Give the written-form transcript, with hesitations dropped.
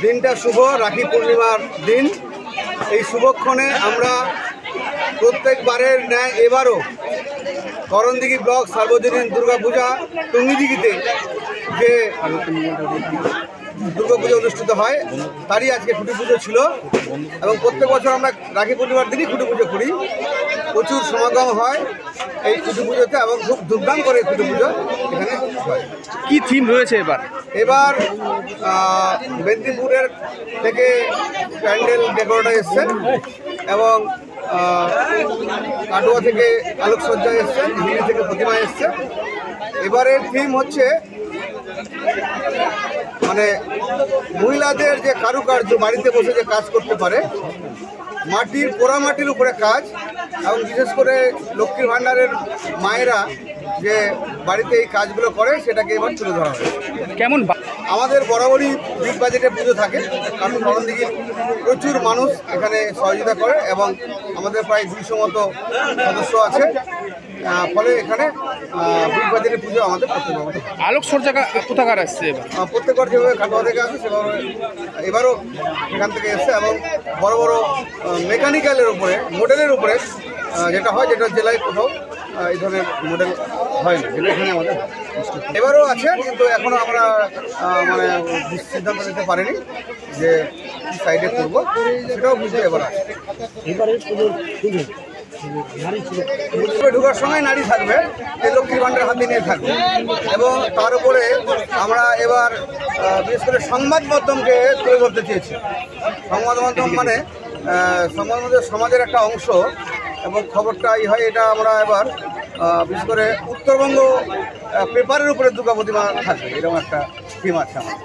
দিনটা শুভ, রাখি পূর্ণিমার দিন। এই শুভক্ষণে আমরা প্রত্যেকবারের ন্যায় এবারও করণদিঘি ব্লক সার্বজনীন দুর্গাপূজা টুঙ্গিদিঘিতে যে দুর্গাপুজো অনুষ্ঠিত হয় তারই আজকে খুঁটি পুজো ছিল এবং প্রত্যেক বছর আমরা রাখি পূর্ণিমার দিনই খুঁটি পুজো করি। প্রচুর সমাগম হয় এই খুঁটি পুজোতে এবং খুব ধুমধাম করে খুঁটি পুজো এখানে হয়। কি থিম রয়েছে এবার মেদিনীপুরের থেকে প্যান্ডেল ডেকোরেটর এসছেন এবং কাটোয়া থেকে আলোকসজ্জা এসছেন, হিলি থেকে প্রতিমা এসছে। এবারের থিম হচ্ছে মানে মহিলাদের যে কারুকার্য, বাড়িতে বসে যে কাজ করতে পারে, মাটির পোড়া মাটির উপরে কাজ, এবং বিশেষ করে লক্ষ্মীর ভাণ্ডারের মায়েরা যে বাড়িতে এই কাজগুলো করে সেটাকে এবার তুলে ধরা হয়। কেমন আমাদের বরাবরই বিগ বাজেটে পুজো থাকে, কারণ করণদিঘির প্রচুর মানুষ এখানে সহযোগিতা করে এবং আমাদের প্রায় 200 মতো সদস্য আছে, ফলে এখানে বিগ বাজেটে পুজো আমাদের প্রত্যেকবার মতো। আলোকসজ্জা কোথাকার আসছে? প্রত্যেকবার যেভাবে কাটোয়া থেকে আসে সেভাবে এবারও এখান থেকে এসছে এবং বড় বড় মেকানিক্যালের উপরে, মডেলের উপরে যেটা হয়, যেটা জেলায় কোথাও এই ধরনের মডেল হয় না, যেটা এখানে আমাদের এবারও আছে, কিন্তু এখনও আমরা মানে সিদ্ধান্ত নিতে পারিনি যে কী সাইডে করবো, সেটাও বুঝতে এবার আছে। ঢোকার সময় নারী থাকবে, যে লক্ষ্মীর ভাণ্ডার হাতে নিয়ে থাকবে, এবং তার উপরে আমরা এবার বিশেষ করে সংবাদ মাধ্যমকে তুলে ধরতে চেয়েছি। সংবাদ মাধ্যম মানে সমাজের একটা অংশ এবং খবরটা হয়, এটা আমরা এবার বিশেষ করে উত্তরবঙ্গ পেপারের উপরে দুর্গা প্রতিমা থাকবে, এরকম একটা থিম আছে আমার।